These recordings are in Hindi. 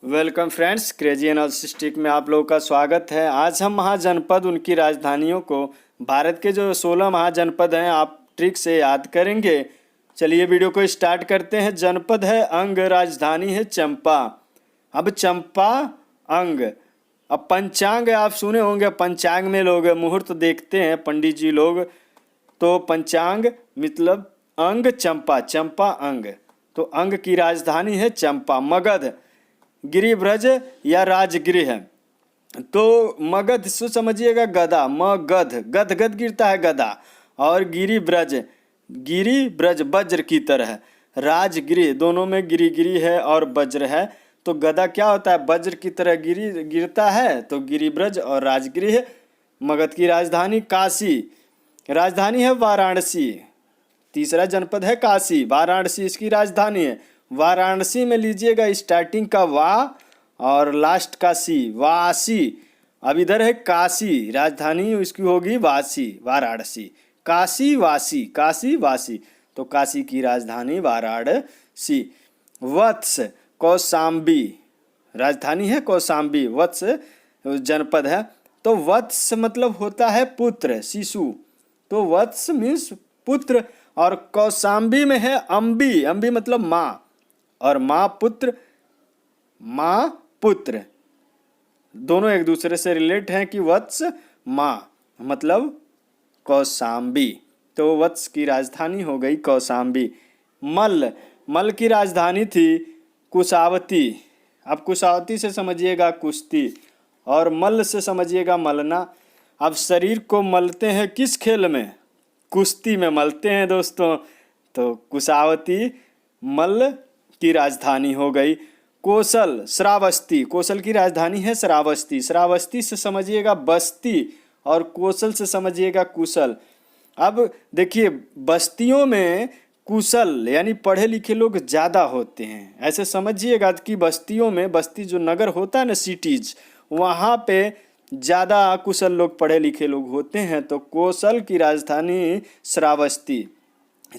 वेलकम फ्रेंड्स, क्रेजी एनालिस्टिक में आप लोगों का स्वागत है। आज हम महाजनपद उनकी राजधानियों को भारत के जो 16 महाजनपद हैं आप ट्रिक से याद करेंगे। चलिए वीडियो को स्टार्ट करते हैं। जनपद है अंग, राजधानी है चंपा। अब चंपा अंग। अब पंचांग आप सुने होंगे, पंचांग में लोग मुहूर्त देखते हैं पंडित जी लोग, तो पंचांग मतलब अंग चंपा, चंपा अंग। तो अंग की राजधानी है चंपा। मगध गिरिब्रज या राजगृह है, तो मगध से समझिएगा गदा, मगध, गद गद गिरता है गदा। और गिरिब्रज, गिरिब्रज वज्र की तरह। राजगृह दोनों में गिरी गिरी है और वज्र है, तो गदा क्या होता है, वज्र की तरह गिरता है, तो गिरिब्रज और राजगृह। मगध की राजधानी काशी, राजधानी है वाराणसी। तीसरा जनपद है काशी, वाराणसी इसकी राजधानी है। वाराणसी में लीजिएगा स्टार्टिंग का वा और लास्ट का सी, वासी। अब इधर है काशी, राजधानी इसकी होगी वासी, वाराणसी। काशी वासी, काशी वासी, तो काशी की राजधानी वाराणसी। वत्स कौशाम्बी, राजधानी है कौशाम्बी। वत्स जनपद है, तो वत्स मतलब होता है पुत्र, शिशु, तो वत्स मीन्स पुत्र। और कौशाम्बी में है अम्बी, अम्बी मतलब माँ, और माँ पुत्र, माँ पुत्र दोनों एक दूसरे से रिलेट हैं कि वत्स माँ मतलब कौशाम्बी, तो वत्स की राजधानी हो गई कौशाम्बी। मल्ल, मल्ल की राजधानी थी कुशावती। अब कुशावती से समझिएगा कुश्ती और मल्ल से समझिएगा मलना। अब शरीर को मलते हैं किस खेल में, कुश्ती में मलते हैं दोस्तों, तो कुशावती मल्ल की राजधानी हो गई। कौशल श्रावस्ती, कौशल की राजधानी है श्रावस्ती। श्रावस्ती से समझिएगा बस्ती और कौशल से समझिएगा कुशल। अब देखिए बस्तियों में कुशल यानी पढ़े लिखे लोग ज़्यादा होते हैं, ऐसे समझिएगा कि बस्तियों में, बस्ती जो नगर होता है ना, सिटीज, वहाँ पे ज़्यादा कुशल लोग, पढ़े लिखे लोग होते हैं, तो कौशल की राजधानी श्रावस्ती।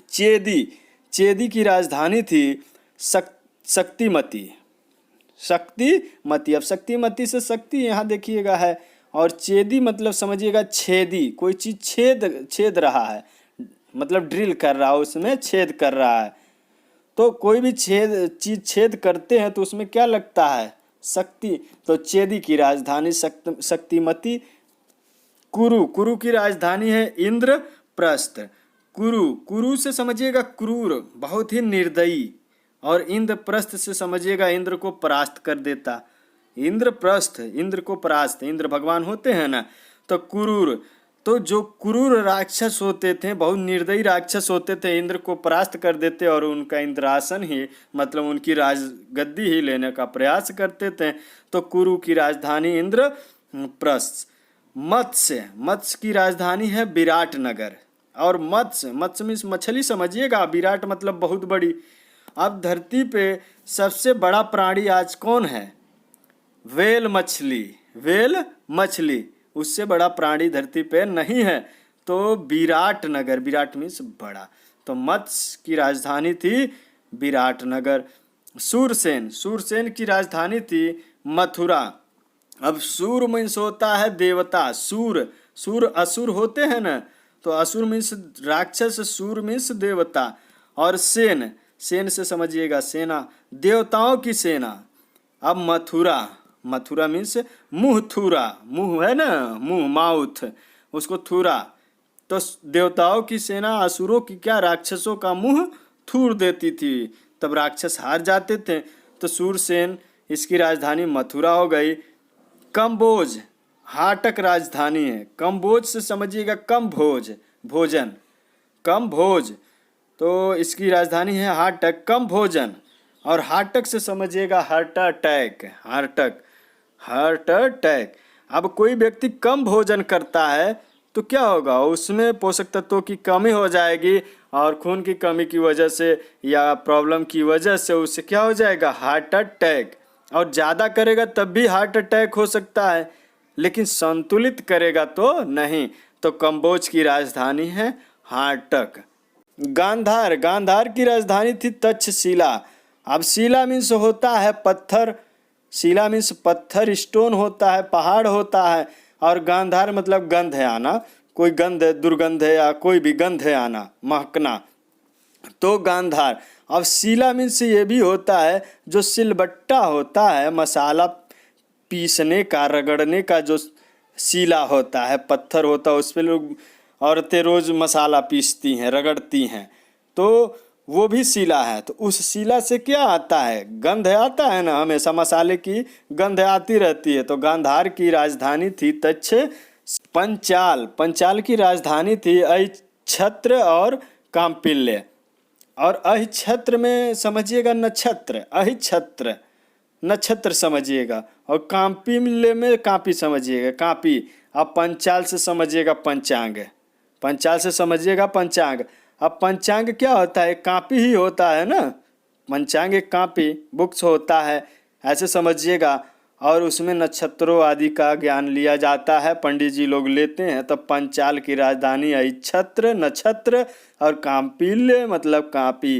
चेदी, चेदी की राजधानी थी शक्तिमती, शक्तिमती। अब शक्तिमती से शक्ति यहाँ देखिएगा है, और चेदी मतलब समझिएगा छेदी, कोई चीज़ छेद रहा है, मतलब ड्रिल कर रहा है, उसमें छेद कर रहा है। तो कोई भी चीज़ छेद करते हैं तो उसमें क्या लगता है, शक्ति, तो चेदी की राजधानी शक्तिमती। कुरु, कुरु की राजधानी है इंद्रप्रस्थ। कुरु, कुरु से समझिएगा क्रूर, बहुत ही निर्दयी, और इंद्रप्रस्थ से समझिएगा इंद्र को परास्त कर देता। इंद्रप्रस्थ, इंद्र को परास्त, इंद्र भगवान होते हैं ना, तो कुरूर, तो जो क्रूर राक्षस होते थे, बहुत निर्दयी राक्षस होते थे, इंद्र को परास्त कर देते और उनका इंद्रासन ही मतलब उनकी राजगद्दी ही लेने का प्रयास करते थे, तो कुरु की राजधानी इंद्रप्रस्थ। मत्स्य, मत्स्य की राजधानी है विराटनगर। और मत्स्य, मत्स्य मीन्स मछली समझिएगा, विराट मतलब बहुत बड़ी। अब धरती पे सबसे बड़ा प्राणी आज कौन है, व्हेल मछली, व्हेल मछली, उससे बड़ा प्राणी धरती पे नहीं है, तो विराटनगर, विराट मीन्स बड़ा, तो मत्स्य की राजधानी थी विराटनगर। सूरसेन, सूरसेन की राजधानी थी मथुरा। अब सूर मीन्स होता है देवता, सूर, सूर असुर होते हैं ना, तो असुर मीन्स राक्षस, सूर मीन्स देवता। और सेन, सेन से समझिएगा सेना, देवताओं की सेना। अब मथुरा, मथुरा मीन्स मुँह थूरा, मुँह है ना, मुँह माउथ, उसको थूरा, तो देवताओं की सेना असुरों की क्या, राक्षसों का मुँह थूर देती थी, तब राक्षस हार जाते थे, तो सूरसेन इसकी राजधानी मथुरा हो गई। कम्बोज, हाटक राजधानी है। कम्बोज से समझिएगा कम भोज, भोजन, कम भोज, तो इसकी राजधानी है हाटक, कम भोजन। और हाटक से समझिएगा हार्ट अटैक, हार्टक, हार्ट अटैक। अब कोई व्यक्ति कम भोजन करता है तो क्या होगा, उसमें पोषक तत्वों की कमी हो जाएगी, और खून की कमी की वजह से या प्रॉब्लम की वजह से उससे क्या हो जाएगा, हार्ट अटैक। और ज़्यादा करेगा तब भी हार्ट अटैक हो सकता है, लेकिन संतुलित करेगा तो नहीं, तो कम्बोज की राजधानी है हाटक। गांधार, गांधार की राजधानी थी तक्षशिला। अब शिला मीन्स होता है पत्थर, शिला मीन्स पत्थर, स्टोन होता है, पहाड़ होता है। और गांधार मतलब गंध है आना, कोई गंध, दुर्गंध है या कोई भी गंध है आना, महकना, तो गांधार। अब शिला मीन्स ये भी होता है जो सिलबट्टा होता है, मसाला पीसने का, रगड़ने का जो शिला होता है, पत्थर होता है, उस पर लोग औरतें रोज मसाला पीसती हैं, रगड़ती हैं, तो वो भी शिला है। तो उस शिला से क्या आता है? गंध आता है ना, हमेशा मसाले की गंध आती रहती है। तो गांधार की राजधानी थी तक्ष पंचाल। पंचाल की राजधानी थी अहिच्छत्र और कांपिल्य। और अहिच्छत्र में समझिएगा नक्षत्र, अहिच्छत्र नक्षत्र समझिएगा, और कांपिल्य में कापी समझिएगा, कापी। अब पंचाल से समझिएगा पंचांग, पंचाल से समझिएगा पंचांग। अब पंचांग क्या होता है? कापी ही होता है ना, पंचांग एक कापी, बुक्स होता है, ऐसे समझिएगा। और उसमें नक्षत्रों आदि का ज्ञान लिया जाता है, पंडित जी लोग लेते हैं। तब पंचाल की राजधानी अहिच्छत्र, नक्षत्र और कांपिल्य मतलब कापी,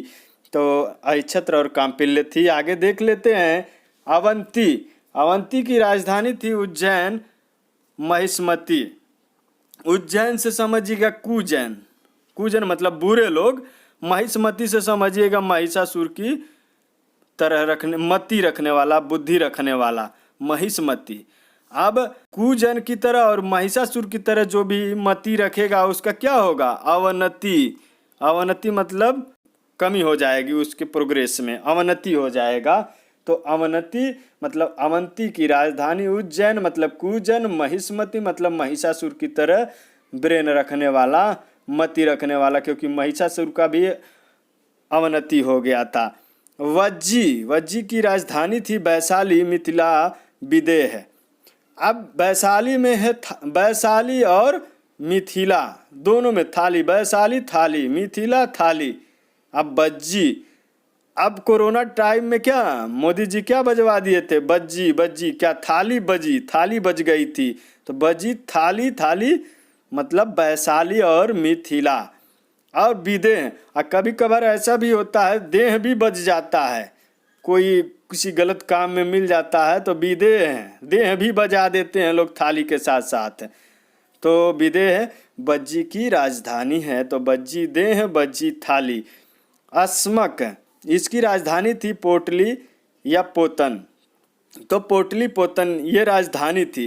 तो अहिच्छत्र और कांपिल्य थी। आगे देख लेते हैं अवंती। अवंती की राजधानी थी उज्जैन, महिष्मती। उज्जैन से समझिएगा कुजैन, कुजन मतलब बुरे लोग। महिष्मती से समझिएगा महिषासुर की तरह रखने, मति रखने वाला, बुद्धि रखने वाला, महिष्मती। अब कुजन की तरह और महिषासुर की तरह जो भी मति रखेगा उसका क्या होगा? अवनति। अवनति मतलब कमी हो जाएगी उसके प्रोग्रेस में, अवनति हो जाएगा। तो अवनति मतलब अवंती की राजधानी उज्जैन मतलब कुजन, महिष्मती मतलब महिषासुर की तरह ब्रेन रखने वाला, मति रखने वाला, क्योंकि महिषासुर का भी अवनति हो गया था। वज्जी, वज्जी की राजधानी थी वैशाली, मिथिला विदेह। अब वैशाली में है वैशाली और मिथिला दोनों में थाली, वैशाली थाली, मिथिला थाली। अब बज्जी, अब कोरोना टाइम में क्या मोदी जी क्या बजवा दिए थे? बज्जी, बज्जी क्या? थाली बजी, थाली बज गई थी। तो बजी, थाली, थाली मतलब वैशाली और मिथिला। और विदेह, और कभी कभार ऐसा भी होता है देह भी बज जाता है, कोई किसी गलत काम में मिल जाता है तो विदेह है, देह भी बजा देते हैं लोग थाली के साथ साथ। तो विदेह बज्जी की राजधानी है, तो बज्जी देह, बज्जी थाली। अस्मक, इसकी राजधानी थी पोटली या पोतन, तो पोटली पोतन ये राजधानी थी।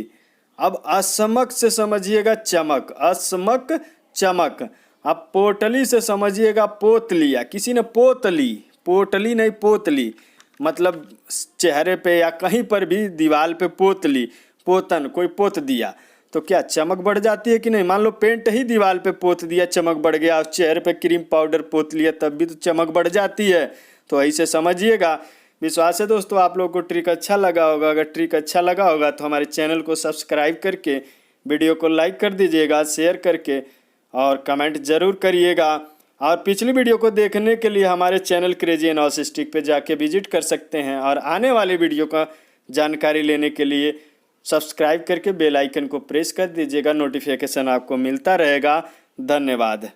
अब असमक से समझिएगा चमक, असमक चमक। अब पोटली से समझिएगा पोतली, या किसी ने पोतली, पोटली नहीं पोतली मतलब चेहरे पे या कहीं पर भी दीवार पे पोतली, पोतन कोई पोत दिया तो क्या चमक बढ़ जाती है कि नहीं? मान लो पेंट ही दीवार पे पोत दिया, चमक बढ़ गया, और चेहरे पे क्रीम पाउडर पोत लिया तब भी तो चमक बढ़ जाती है। तो ऐसे समझिएगा। विश्वास है दोस्तों आप लोगों को ट्रिक अच्छा लगा होगा। अगर ट्रिक अच्छा लगा होगा तो हमारे चैनल को सब्सक्राइब करके वीडियो को लाइक कर दीजिएगा, शेयर करके, और कमेंट ज़रूर करिएगा। और पिछली वीडियो को देखने के लिए हमारे चैनल क्रेजी एनालिसिस पे जाके विजिट कर सकते हैं। और आने वाले वीडियो का जानकारी लेने के लिए सब्सक्राइब करके बेल आइकन को प्रेस कर दीजिएगा, नोटिफिकेशन आपको मिलता रहेगा। धन्यवाद।